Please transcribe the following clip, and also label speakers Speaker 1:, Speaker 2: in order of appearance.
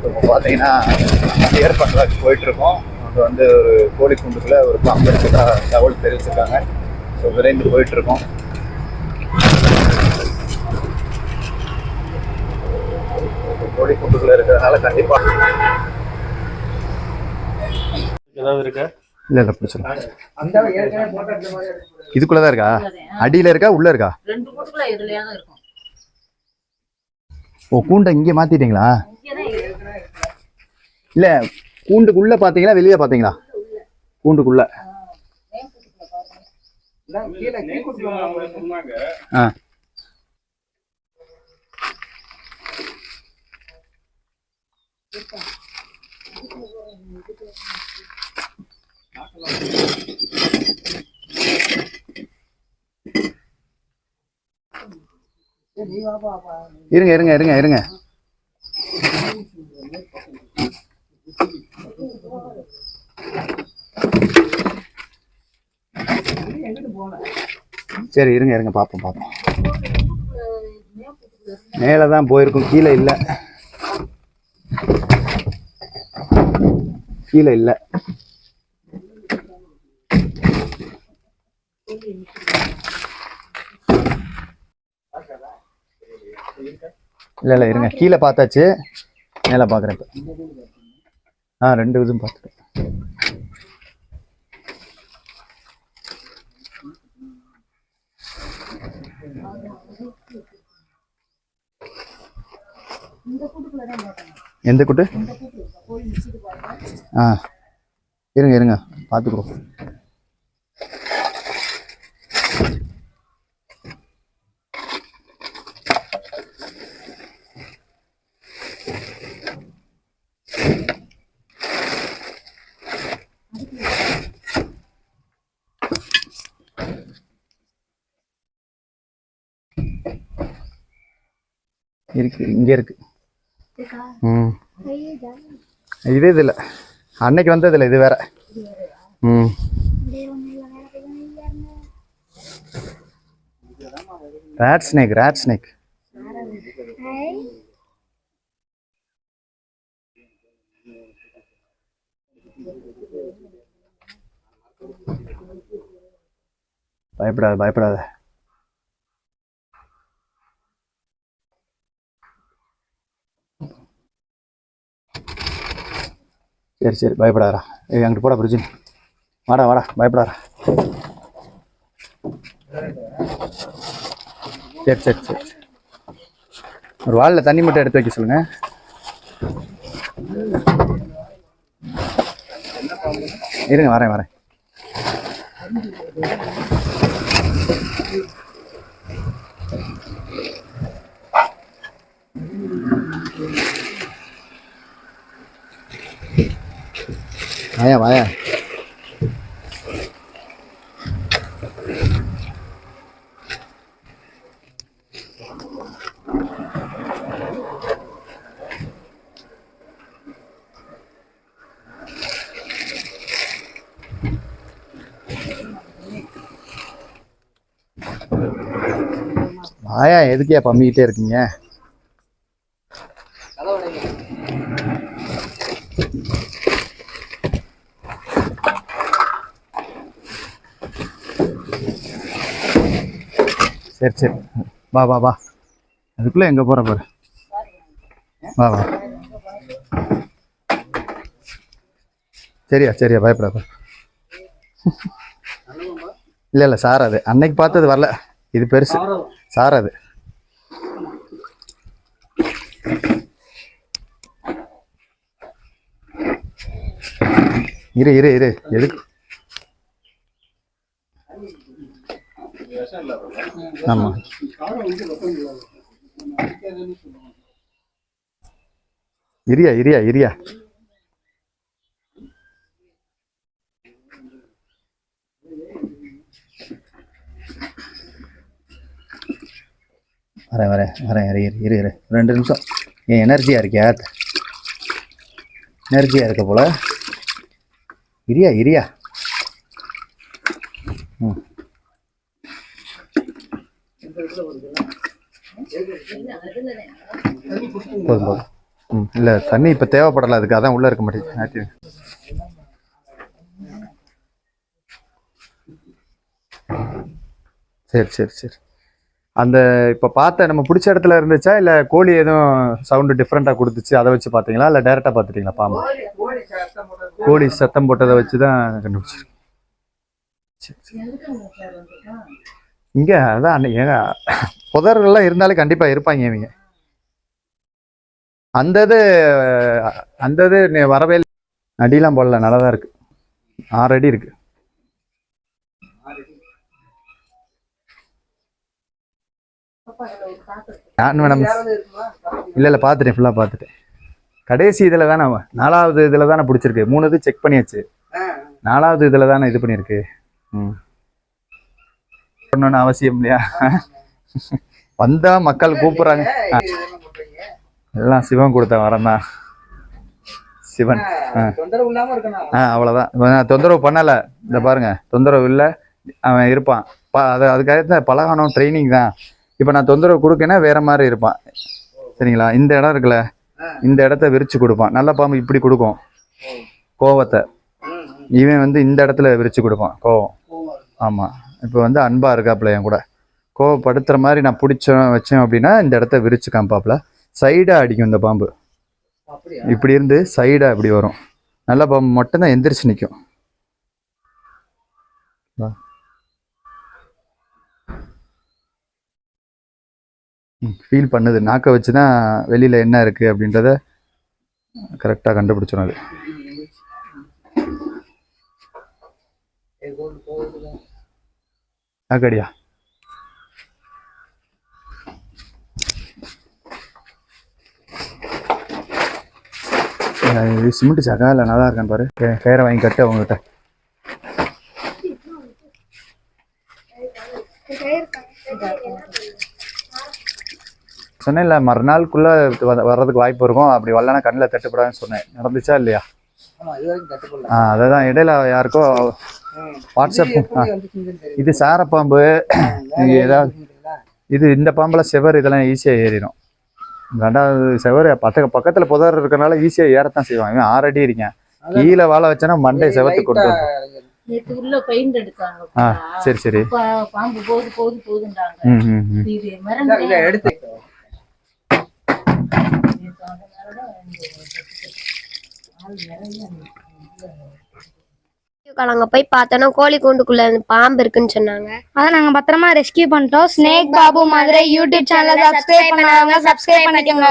Speaker 1: இப்போ பார்த்தீங்கன்னா கிளியர் பண்ணுறதுக்கு போயிட்டுருக்கோம். அங்கே வந்து ஒரு கோழி குண்டுக்குள்ளே ஒரு பாம்பு இருக்கிறதா தகவல் தெரிவிச்சிருக்காங்க. ஸோ விரைந்து போயிட்டுருக்கோம். கோழி குண்டுக்குள்ளே இருக்கிறதுனால கண்டிப்பாக
Speaker 2: ஏதாவது இருக்கா?
Speaker 1: இல்லை இல்லை பிடிச்சிருக்கேன். இதுக்குள்ளதான் இருக்கா? அடியில இருக்கா உள்ள இருக்கா? ஓ கூண்டை இங்கே மாத்திட்டீங்களா? இல்ல கூண்டுக்குள்ள பாத்தீங்களா வெளியே பாத்தீங்களா? கூண்டுக்குள்ள. ஆ இருங்க இருங்க இருங்க இருங்க. சரி இருங்க இருங்க பாப்போம் பாப்போம். மேலதான் போயிருக்கும், கீழே இல்ல. கீழே இல்ல. இல்ல இல்ல இருங்க, கீழே பார்த்தாச்சு, மேல பாக்குறேன். ரெண்டு இதுவும் பார்த்துட்டேன். எந்த கூட்டு? இருங்க இருங்க பார்த்துக்குறோம். இருக்கு, இங்கே இருக்கு. இது இல்லை, அன்னைக்கு வந்ததில்லை, இது வேற. Rat snake, rat snake. பயப்படாத பயப்படாத. சரி சரி பயப்படாதா. அங்கிட்டு போடா பிரிட்ஜு. வாடா வாடா பயப்படாதா. சரி சரி சரி. ஒரு வாளில் தண்ணி மட்டும் எடுத்து வைக்க சொல்லுங்க. இருங்க வரேன் வரேன். வாயா வாயா. வாயா, எதுக்கியா பம்பிக்கிட்டே இருக்கீங்க? சரி சரி வா வா வா. அதுக்குள்ள எங்க போற பாரு. வா வா. சரியா சரியா பயப்படாத. இல்ல இல்ல சார், அது அன்னைக்கு பார்த்தது வரல, இது பெருசு சார். அது இரு இரு இரு. எதுக்கு? ஆமா இரியா இரியா இரியா. வரேன் வரேன் வரேன். இரு இரு இரு 2 நிமிஷம். ஏன் எனர்ஜியா இருக்கியா? எனர்ஜியா இருக்க போல. இரியா இரியா. போதும் போதும். இல்லை தண்ணி இப்போ தேவைப்படலை அதுக்கு, அதான் உள்ளே இருக்க மாட்டேங்குது. சரி சரி சரி. அந்த இப்போ பார்த்த நம்ம பிடிச்ச இடத்துல இருந்துச்சா, இல்லை கோழி எதுவும் சவுண்டு டிஃப்ரெண்ட்டாக கொடுத்துச்சு அதை வச்சு பார்த்தீங்களா, இல்லை டேரெக்டாக பார்த்துட்டீங்களா பாம்பு? கோழி சத்தம் போட்டதை வச்சு தான் கண்டுபிடிச்சிருக்கேன். இங்கே அதான் ஏங்க புதர்கள்லாம் இருந்தாலே கண்டிப்பாக இருப்பாங்க இவங்க. அந்த இது வரவே இல்லை. அடியெலாம் போடல, நல்லா தான் இருக்கு. 6 அடி இருக்கு. மேடம் இல்லை பார்த்துட்டேன், ஃபுல்லாக பார்த்துட்டேன். கடைசி இதில் தானே 4வது இதில் தானே பிடிச்சிருக்கு. 3 இது செக் பண்ணியாச்சு, 4வது இதில் தானே இது பண்ணியிருக்கு. பண்ணணும்னு அவசியம் இல்லையா? வந்தா மக்கள் கூப்பிட்றாங்க. எல்லாம் சிவன் கொடுத்த வரம் தான். சிவன் அவ்வளோதான். தொந்தரவு பண்ணலை. இந்த பாருங்க, தொந்தரவு இல்லை, அவன் இருப்பான். அதுக்காக பழகணும், ட்ரைனிங் தான். இப்போ நான் தொந்தரவு கொடுக்கேன்னா வேற மாதிரி இருப்பான். சரிங்களா? இந்த இடம் இருக்குல்ல, இந்த இடத்த விரிச்சு கொடுப்பான். நல்ல பாம்பு இப்படி கொடுக்கும் கோவத்தை. இவன் இந்த இடத்துல விரிச்சு கொடுப்பான் கோவம். ஆமாம். இப்போ அன்பா இருக்காப்புல என் கூட. கோவப்படுத்துற மாதிரி நான் வச்சேன் அப்படின்னா இந்த இடத்த விரிச்சு காமிப்பாப்புல. சைடாக அடிக்கும் இந்த பாம்பு. இப்படி இருந்து சைடாக இப்படி வரும். நல்ல பாம்பு மட்டும்தான் எந்திரிச்சு நிற்கும். ஃபீல் பண்ணுது. நாக்கை வச்சு தான் வெளியில் என்ன இருக்குது அப்படின்றத கரெக்டாக கண்டுபிடிச்சிடும் அது. நாக்கடியா இது சிமெண்ட் சாக்கா இல்லை நல்லா இருக்கான்னு பாரு. கயிறை வாங்கி கட்டு அவங்ககிட்ட. சொன்னேன் இல்லை, மறுநாளுக்குள்ள வர்றதுக்கு வாய்ப்பு இருக்கும். அப்படி வரலன்னா கண்ணில் தட்டுப்படாதுன்னு சொன்னேன். நடந்துச்சா இல்லையா? அதை தான் இடையில யாருக்கோ வாட்ஸ்அப். இது சாரப்பாம்பு. ஏதாவது இந்த பாம்பில் செவர் இதெல்லாம் ஈஸியாக ஏறிடும். 2வது செவர் பக்கத்தில் புதர் இருக்கிறனால ஈஸியாக ஏறத்தான் செய்வாங்க. இவன் 6 அடி இருக்கேன். கீழே வாழை வச்சேன்னா மண்டை செவத்து கொடுத்து. சரி சரி.
Speaker 3: நாங்க போய் பார்த்தோன்னா கோழி கூண்டுக்குள்ள பாம்பு இருக்குன்னு சொன்னாங்க.
Speaker 4: அதான் நாங்க பத்திரமா ரெஸ்கியூ பண்ணிட்டோம். ஸ்னேக் பாபு மதுரை யூடியூப் சேனலை சப்ஸ்கிரைப் பண்ணாதவங்க சப்ஸ்கிரைப் பண்ணிக்கோங்க.